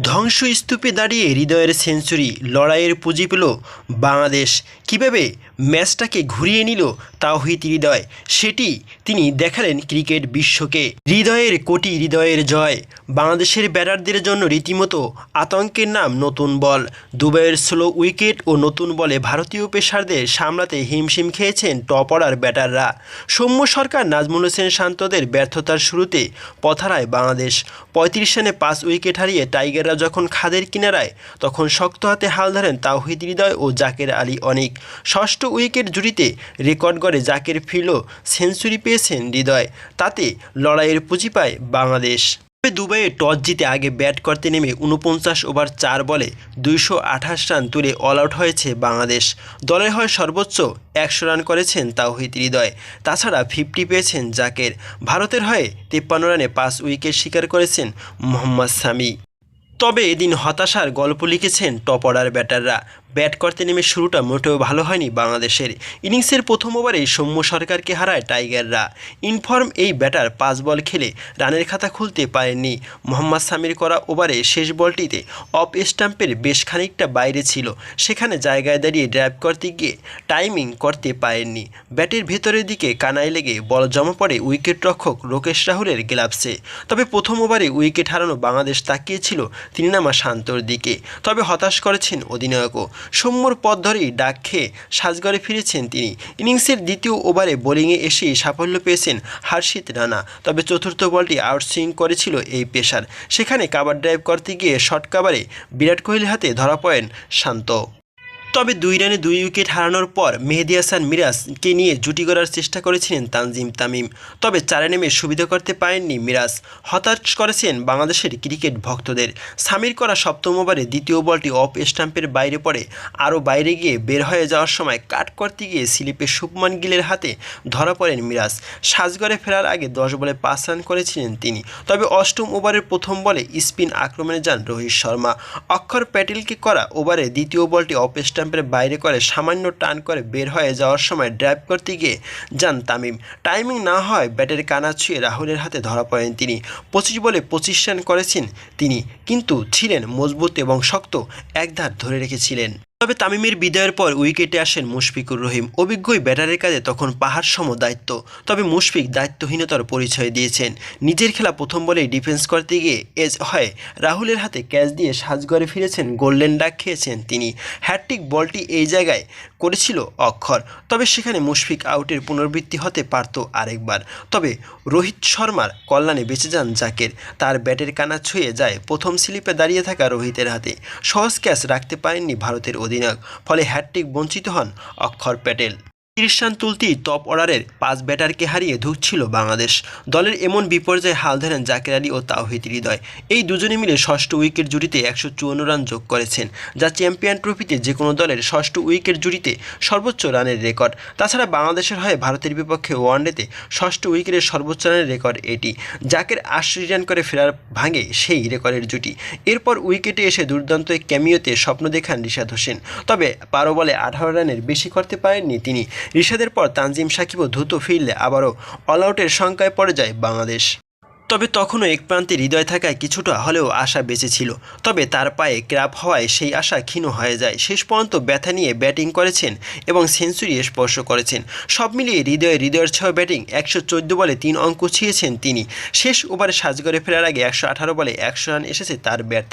ধ্বংসস্তূপে দাঁড়িয়ে হৃদয়ের সেঞ্চুরি লড়াইয়ের পুঁজি পেল বাংলাদেশ। কীভাবে ম্যাচটাকে ঘুরিয়ে নিল তাওহিদ হৃদয়, সেটি তিনি দেখালেন ক্রিকেট বিশ্বকে। হৃদয়ের কোটি হৃদয়ের জয়। বাংলাদেশের ব্যাটারদের জন্য রীতিমতো আতঙ্কের নাম নতুন বল। দুবাইয়ের স্লো উইকেট ও নতুন বলে ভারতীয় পেসারদের সামলাতে হিমশিম খেয়েছেন টপ অর্ডার ব্যাটাররা। সৌম্য সরকার, নাজমুল হোসেন শান্তদের ব্যর্থতার শুরুতে পথ হারায় বাংলাদেশ। ৩৫ রানে ৫ উইকেট হারিয়ে টাইগাররা যখন খাদের কিনারায়, তখন শক্ত হাতে হাল ধরেন তাওহিদ হৃদয় ও জাকের আলী অনিক। ষষ্ঠ উইকেট জুটিতে রেকর্ড গড়ে জাকের ফিরল, সেঞ্চুরি পেয়েছেন হৃদয়। তাতে লড়াইয়ের পুঁজি পায় বাংলাদেশ। তবে দুবাইয়ে টস জিতে আগে ব্যাট করতে নেমে ৪৯ ওভার ৪ বলে ২২৮ রান তুলে অল আউট হয়েছে বাংলাদেশ। দলের হয়ে সর্বোচ্চ ১০০ রান করেছেন তাওহিদ হৃদয়। তাছাড়া 50 পেয়েছেন জাকের। ভারতের হয়ে ৫৩ রানে ৫ উইকেট শিকার করেছেন মোহাম্মদ সামি। তবে এদিন হতাশার গল্প লিখেছেন টপ অর্ডার ব্যাটাররা। ব্যাট করতে নেমে শুরুটা মোটেও ভালো হয়নি বাংলাদেশের। ইনিংসের প্রথম ওভারেই সৌম্য সরকারকে হারায় টাইগাররা। ইনফর্ম এই ব্যাটার ৫ বল খেলে রানের খাতা খুলতে পারেননি। মোহাম্মদ সামির করা ওভারে শেষ বলটিতে অফ স্টাম্পের বেশ খানিকটা বাইরে ছিল, সেখানে জায়গায় দাঁড়িয়ে ড্রাইভ করতে গিয়ে টাইমিং করতে পারেননি। ব্যাটের ভেতরের দিকে কানায় লেগে বল জমা পড়ে উইকেট রক্ষক লোকেশ রাহুলের গ্লাভসে। তবে প্রথম ওভারে উইকেট হারানো বাংলাদেশ তাকিয়েছিল তিননামা শান্তর দিকে। তবে হতাশ করেছেন অধিনায়কও। সৌম্যর পথ ধরেই ডাক খেয়ে সাজঘরে ফিরেছেন তিনি। ইনিংসের দ্বিতীয় ওভারে বোলিংয়ে এসেই সাফল্য পেয়েছেন হর্ষিত রানা। তবে চতুর্থ বলটি আউটসুইং করেছিল এই পেসার। সেখানে কাভার ড্রাইভ করতে গিয়ে শর্ট কাভারে বিরাট কোহলির হাতে ধরা পড়েন শান্ত। তবে ২ রানে ২ উইকেট হারানোর পর মেহেদী হাসান মিরাজকে নিয়ে জুটি গড়ার চেষ্টা করেছিলেন তানজিম তামিম। তবে ৪ নেমে সুবিধা করতে পারেননি মিরাজ। হতাশ করেছেন বাংলাদেশের ক্রিকেট ভক্তদের। সামির করা সপ্তম ওভারে দ্বিতীয় বলটি অফ স্টাম্পের বাইরে পড়ে আরও বাইরে গিয়ে বের হয়ে যাওয়ার সময় কাট করতে গিয়ে স্লিপে শুভমান গিলের হাতে ধরা পড়েন মিরাজ। সাজঘরে ফেরার আগে ১০ বলে ৫ রান করেছিলেন তিনি। তবে অষ্টম ওভারের প্রথম বলে স্পিন আক্রমণে যান রোহিত শর্মা। অক্ষর প্যাটেলকে করা ওভারে দ্বিতীয় বলটি অফ স্টাম্পের বাইরে করে সামান্য টান করে বের হয়ে যাওয়ার সময় ড্রাইভ করতে গিয়ে যান তামিম। টাইমিং না হয় ব্যাটের কানা ছুঁয়ে রাহুলের হাতে ধরা পড়েন তিনি। ২৫ বলে ২৫ রান করেছেন তিনি, কিন্তু ছিলেন মজবুত এবং শক্ত, একধার ধরে রেখেছিলেন। তবে তামিমের বিদায়ের পর উইকেটে আসেন মুশফিকুর রহিম। অভিজ্ঞ ব্যাটারের কাজে তখন পাহাড় সম দায়িত্ব। তবে মুশফিক দায়িত্বহীনতার পরিচয় দিয়েছেন। নিজের খেলা প্রথম বলেই ডিফেন্স করতে গিয়ে এজ হয় রাহুলের হাতে ক্যাচ দিয়ে সাজঘরে ফিরেছেন, গোল্ডেন ডাক খেয়েছেন তিনি। হ্যাটট্রিক বলটি এই জায়গায় করেছিল অক্ষর। তবে সেখানে মুশফিক আউটের পুনরাবৃত্তি হতে পারত আরেকবার। তবে রোহিত শর্মার কল্যাণে বেঁচে যান জাকের। তার ব্যাটের কানা ছুঁয়ে যায় প্রথম স্লিপে দাঁড়িয়ে থাকা রোহিতের হাতে। সহজ ক্যাচ রাখতে পারেননি ভারতের অধিনায়ক, ফলে হ্যাটট্রিক বঞ্চিত হন অক্ষর প্যাটেল। ৩০ রান তুলতেই টপ অর্ডারের ৫ ব্যাটারকে হারিয়ে ধুঁকছিল বাংলাদেশ। দলের এমন বিপর্যয়ে হাল ধরেন জাকের আলী ও তাওহিদ হৃদয়। এই দুজনে মিলে ষষ্ঠ উইকেট জুটিতে ১৫৪ রান যোগ করেছেন, যা চ্যাম্পিয়ন ট্রফিতে যে কোনো দলের ষষ্ঠ উইকেট জুটিতে সর্বোচ্চ রানের রেকর্ড। তাছাড়া বাংলাদেশের হয়ে ভারতের বিপক্ষে ওয়ানডেতে ষষ্ঠ উইকেটের সর্বোচ্চ রানের রেকর্ড এটি। জাকের ৮০ রান করে ফেরার ভাঙে সেই রেকর্ডের জুটি। এরপর উইকেটে এসে দুর্দান্ত এক ক্যামিওতে স্বপ্ন দেখান রিশাদ হোসেন। তবে ১২ বলে ১৮ রানের বেশি করতে পারেননি তিনি। রিশাদের পর তানজিম সাকিবও দ্রুত ফিরলে আবারও অল আউটের সংখ্যায় পড়ে যায় বাংলাদেশ। তবে তখনও এক প্রান্তে হৃদয় থাকায় কিছুটা হলেও আশা বেঁচে ছিল। তবে তার পায়ে ক্র্যাপ হওয়ায় সেই আশা ক্ষীণ হয়ে যায়। শেষ পর্যন্ত ব্যথা নিয়ে ব্যাটিং করেছেন এবং সেঞ্চুরি স্পর্শ করেছেন। সব মিলিয়ে হৃদয়ের ছোঁয়া ব্যাটিং। ১১৪ বলে ৩ অঙ্ক ছুঁয়েছেন তিনি। শেষ ওভারে সাজঘরে ফেরার আগে ১১৮ বলে ১০০ রান এসেছে তার ব্যাট